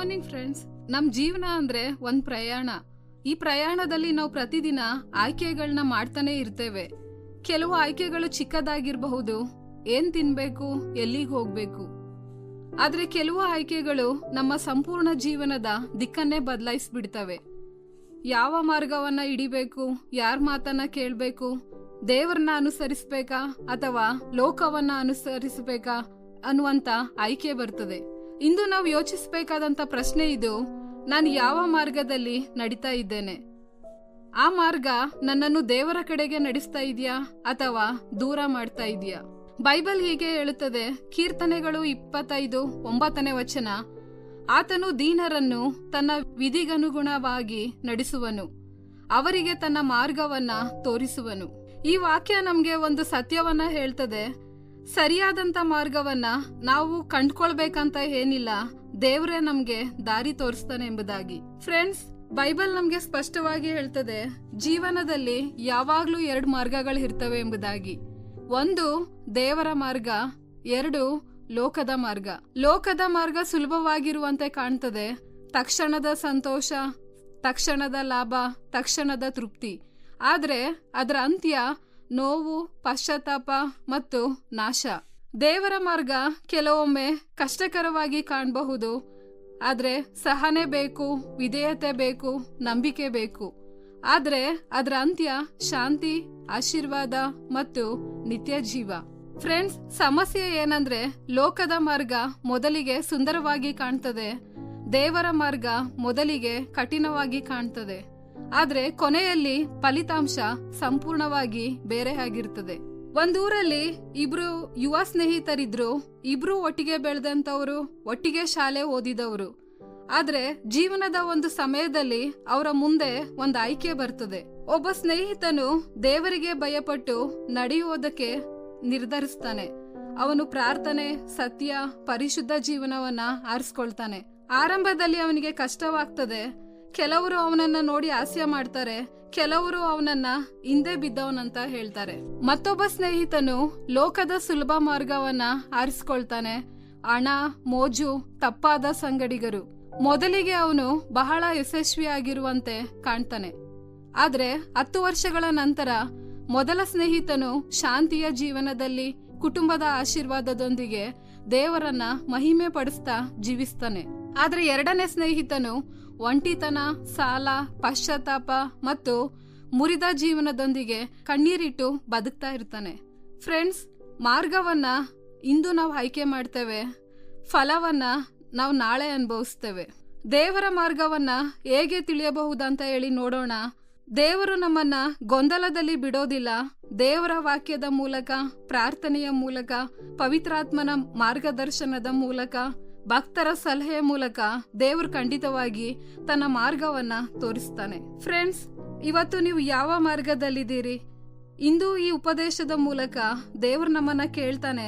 Morning friends. ನಮ್ ಜೀವನ ಅಂದ್ರೆ ಒಂದ್ ಪ್ರಯಾಣ. ಈ ಪ್ರಯಾಣದಲ್ಲಿ ನಾವು ಪ್ರತಿದಿನ ಆಯ್ಕೆಗಳನ್ನ ಮಾಡ್ತಾನೆ ಇರ್ತೇವೆ. ಕೆಲವು ಆಯ್ಕೆಗಳು ಚಿಕ್ಕದಾಗಿರಬಹುದು, ಏನ್ ತಿನ್ಬೇಕು, ಎಲ್ಲಿಗೆ ಹೋಗ್ಬೇಕು. ಆದ್ರೆ ಕೆಲವು ಆಯ್ಕೆಗಳು ನಮ್ಮ ಸಂಪೂರ್ಣ ಜೀವನದ ದಿಕ್ಕನ್ನೇ ಬದಲಾಯಿಸ್ಬಿಡ್ತವೆ. ಯಾವ ಮಾರ್ಗವನ್ನ ಹಿಡಿಬೇಕು, ಯಾರ ಮಾತನ್ನ ಕೇಳ್ಬೇಕು, ದೇವರನ್ನ ಅನುಸರಿಸಬೇಕಾ ಅಥವಾ ಲೋಕವನ್ನ ಅನುಸರಿಸಬೇಕಾ ಅನ್ನುವಂತ ಆಯ್ಕೆ ಬರ್ತದೆ. ಇಂದು ನಾವು ಯೋಚಿಸಬೇಕಾದಂತ ಪ್ರಶ್ನೆ ಇದು: ನಾನು ಯಾವ ಮಾರ್ಗದಲ್ಲಿ ನಡೀತಾ ಇದ್ದೇನೆ? ಆ ಮಾರ್ಗ ನನ್ನನ್ನು ದೇವರ ಕಡೆಗೆ ನಡೆಸ್ತಾ ಇದೆಯಾ ಅಥವಾ ದೂರ ಮಾಡ್ತಾ ಇದೆಯಾ? ಬೈಬಲ್ ಹೀಗೆ ಹೇಳುತ್ತದೆ, ಕೀರ್ತನೆಗಳು 25:9 ಆತನು ದೀನರನ್ನು ತನ್ನ ವಿಧಿಗನುಗುಣವಾಗಿ ನಡೆಸುವನು, ಅವರಿಗೆ ತನ್ನ ಮಾರ್ಗವನ್ನ ತೋರಿಸುವನು. ಈ ವಾಕ್ಯ ನಮ್ಗೆ ಒಂದು ಸತ್ಯವನ್ನ ಹೇಳ್ತದೆ. ಸರಿಯಾದಂತ ಮಾರ್ಗವನ್ನ ನಾವು ಕಂಡ್ಕೊಳ್ಬೇಕಂತ ಏನಿಲ್ಲ, ದೇವರೇ ನಮ್ಗೆ ದಾರಿ ತೋರಿಸ್ತಾನೆ ಎಂಬುದಾಗಿ. ಫ್ರೆಂಡ್ಸ್, ಬೈಬಲ್ ನಮ್ಗೆ ಸ್ಪಷ್ಟವಾಗಿ ಹೇಳ್ತದೆ, ಜೀವನದಲ್ಲಿ ಯಾವಾಗ್ಲೂ 2 ಮಾರ್ಗಗಳು ಇರ್ತವೆ ಎಂಬುದಾಗಿ. 1 ದೇವರ ಮಾರ್ಗ, 2 ಲೋಕದ ಮಾರ್ಗ. ಲೋಕದ ಮಾರ್ಗ ಸುಲಭವಾಗಿರುವಂತೆ ಕಾಣ್ತದೆ. ತಕ್ಷಣದ ಸಂತೋಷ, ತಕ್ಷಣದ ಲಾಭ, ತಕ್ಷಣದ ತೃಪ್ತಿ. ಆದ್ರೆ ಅದರ ಅಂತ್ಯ ನೋವು, ಪಶ್ಚಾತ್ತಾಪ ಮತ್ತು ನಾಶ. ದೇವರ ಮಾರ್ಗ ಕೆಲವೊಮ್ಮೆ ಕಷ್ಟಕರವಾಗಿ ಕಾಣಬಹುದು, ಆದ್ರೆ ಸಹನೆ ಬೇಕು, ವಿಧೇಯತೆ ಬೇಕು, ನಂಬಿಕೆ ಬೇಕು. ಆದ್ರೆ ಅದರ ಅಂತ್ಯ ಶಾಂತಿ, ಆಶೀರ್ವಾದ ಮತ್ತು ನಿತ್ಯ ಜೀವ. ಫ್ರೆಂಡ್ಸ್, ಸಮಸ್ಯೆ ಏನಂದ್ರೆ ಲೋಕದ ಮಾರ್ಗ ಮೊದಲಿಗೆ ಸುಂದರವಾಗಿ ಕಾಣ್ತದೆ, ದೇವರ ಮಾರ್ಗ ಮೊದಲಿಗೆ ಕಠಿಣವಾಗಿ ಕಾಣ್ತದೆ. ಆದ್ರೆ ಕೊನೆಯಲ್ಲಿ ಫಲಿತಾಂಶ ಸಂಪೂರ್ಣವಾಗಿ ಬೇರೆ ಆಗಿರ್ತದೆ. ಒಂದೂರಲ್ಲಿ 2 ಯುವ ಸ್ನೇಹಿತರಿದ್ರು. 2 ಒಟ್ಟಿಗೆ ಬೆಳೆದಂತವರು, ಒಟ್ಟಿಗೆ ಶಾಲೆ ಓದಿದವರು. ಆದ್ರೆ ಜೀವನದ ಒಂದು ಸಮಯದಲ್ಲಿ ಅವರ ಮುಂದೆ ಒಂದು ಆಯ್ಕೆ ಬರ್ತದೆ. ಒಬ್ಬ ಸ್ನೇಹಿತನು ದೇವರಿಗೆ ಭಯಪಟ್ಟು ನಡೆಯುವುದಕ್ಕೆ ನಿರ್ಧರಿಸ್ತಾನೆ. ಅವನು ಪ್ರಾರ್ಥನೆ, ಸತ್ಯ, ಪರಿಶುದ್ಧ ಜೀವನವನ್ನ ಆರಿಸ್ಕೊಳ್ತಾನೆ. ಆರಂಭದಲ್ಲಿ ಅವನಿಗೆ ಕಷ್ಟವಾಗ್ತದೆ. ಕೆಲವರು ಅವನನ್ನ ನೋಡಿ ಹಾಸ್ಯ ಮಾಡ್ತಾರೆ, ಕೆಲವರು ಅವನನ್ನ ಹಿಂದೆ ಬಿದ್ದವನಂತ ಹೇಳ್ತಾರೆ. ಮತ್ತೊಬ್ಬ ಸ್ನೇಹಿತನು ಲೋಕದ ಸುಲಭ ಮಾರ್ಗವನ್ನ ಆರಿಸ್ಕೊಳ್ತಾನೆ. ಹಣ, ಮೋಜು, ತಪ್ಪಾದ ಸಂಗಡಿಗರು. ಮೊದಲಿಗೆ ಅವನು ಬಹಳ ಯಶಸ್ವಿಯಾಗಿರುವಂತೆ ಕಾಣ್ತಾನೆ. ಆದ್ರೆ 10 ವರ್ಷಗಳ ನಂತರ ಮೊದಲ ಸ್ನೇಹಿತನು ಶಾಂತಿಯ ಜೀವನದಲ್ಲಿ ಕುಟುಂಬದ ಆಶೀರ್ವಾದದೊಂದಿಗೆ ದೇವರನ್ನ ಮಹಿಮೆ ಪಡಿಸ್ತಾ ಜೀವಿಸ್ತಾನೆ. ಆದ್ರೆ 2ನೇ ಸ್ನೇಹಿತನು ಒಂಟಿತನ, ಸಾಲ, ಪಶ್ಚಾತ್ತಾಪ ಮತ್ತು ಮುರಿದ ಜೀವನದೊಂದಿಗೆ ಕಣ್ಣೀರಿಟ್ಟು ಬದುಕ್ತಾ ಇರ್ತಾನೆ. ಫ್ರೆಂಡ್ಸ್, ಮಾರ್ಗವನ್ನ ಇಂದು ನಾವು ಆಯ್ಕೆ ಮಾಡ್ತೇವೆ, ಫಲವನ್ನ ನಾವು ನಾಳೆ ಅನುಭವಿಸ್ತೇವೆ. ದೇವರ ಮಾರ್ಗವನ್ನ ಹೇಗೆ ತಿಳಿಯಬಹುದಂತ ಹೇಳಿ ನೋಡೋಣ. ದೇವರು ನಮ್ಮನ್ನ ಗೊಂದಲದಲ್ಲಿ ಬಿಡೋದಿಲ್ಲ. ದೇವರ ವಾಕ್ಯದ ಮೂಲಕ, ಪ್ರಾರ್ಥನೆಯ ಮೂಲಕ, ಪವಿತ್ರಾತ್ಮನ ಮಾರ್ಗದರ್ಶನದ ಮೂಲಕ, ಭಕ್ತರ ಸಲಹೆಯ ಮೂಲಕ ದೇವರು ಖಂಡಿತವಾಗಿ ತನ್ನ ಮಾರ್ಗವನ್ನ ತೋರಿಸ್ತಾನೆ. ಫ್ರೆಂಡ್ಸ್, ಇವತ್ತು ನೀವು ಯಾವ ಮಾರ್ಗದಲ್ಲಿದ್ದೀರಿ? ಇಂದು ಈ ಉಪದೇಶದ ಮೂಲಕ ದೇವರು ನಮ್ಮನ್ನ ಕೇಳ್ತಾನೆ,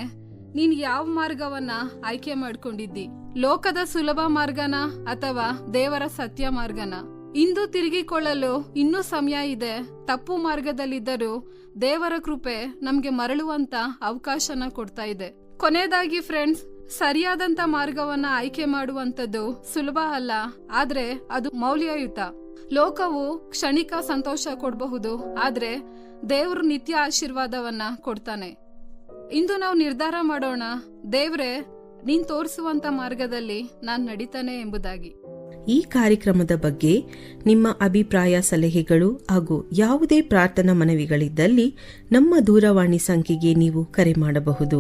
ನೀನ್ ಯಾವ ಮಾರ್ಗವನ್ನ ಆಯ್ಕೆ ಮಾಡ್ಕೊಂಡಿದ್ದಿ? ಲೋಕದ ಸುಲಭ ಮಾರ್ಗನ ಅಥವಾ ದೇವರ ಸತ್ಯ ಮಾರ್ಗನ? ಇಂದು ತಿರುಗಿಕೊಳ್ಳಲು ಇನ್ನೂ ಸಮಯ ಇದೆ. ತಪ್ಪು ಮಾರ್ಗದಲ್ಲಿದ್ದರೂ ದೇವರ ಕೃಪೆ ನಮ್ಗೆ ಮರಳುವಂತ ಅವಕಾಶನ ಕೊಡ್ತಾ ಇದೆ. ಕೊನೆಯದಾಗಿ ಫ್ರೆಂಡ್ಸ್, ಸರಿಯಾದಂತ ಮಾರ್ಗವನ್ನ ಆಯ್ಕೆ ಮಾಡುವಂತದ್ದು ಸುಲಭ ಅಲ್ಲ, ಆದ್ರೆ ಅದು ಮೌಲ್ಯಯುತ. ಲೋಕವು ಕ್ಷಣಿಕ ಸಂತೋಷ ಕೊಡಬಹುದು, ಆದ್ರೆ ದೇವರು ನಿತ್ಯ ಆಶೀರ್ವಾದವನ್ನ ಕೊಡ್ತಾನೆ. ಇಂದು ನಾವು ನಿರ್ಧಾರ ಮಾಡೋಣ, ದೇವ್ರೆ, ನೀನ್ ತೋರಿಸುವಂತ ಮಾರ್ಗದಲ್ಲಿ ನಾನ್ ನಡೀತಾನೆ ಎಂಬುದಾಗಿ. ಈ ಕಾರ್ಯಕ್ರಮದ ಬಗ್ಗೆ ನಿಮ್ಮ ಅಭಿಪ್ರಾಯ, ಸಲಹೆಗಳು ಹಾಗೂ ಯಾವುದೇ ಪ್ರಾರ್ಥನಾ ಮನವಿಗಳಿದ್ದಲ್ಲಿ ನಮ್ಮ ದೂರವಾಣಿ ಸಂಖ್ಯೆಗೆ ನೀವು ಕರೆ ಮಾಡಬಹುದು.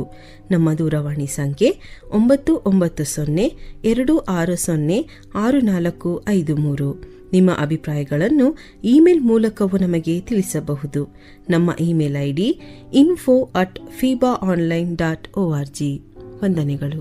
ನಮ್ಮ ದೂರವಾಣಿ ಸಂಖ್ಯೆ 996026065453. ನಿಮ್ಮ ಅಭಿಪ್ರಾಯಗಳನ್ನು ಇಮೇಲ್ ಮೂಲಕವೂ ನಮಗೆ ತಿಳಿಸಬಹುದು. ನಮ್ಮ ಇಮೇಲ್ ID info@fibaonline.org. ವಂದನೆಗಳು.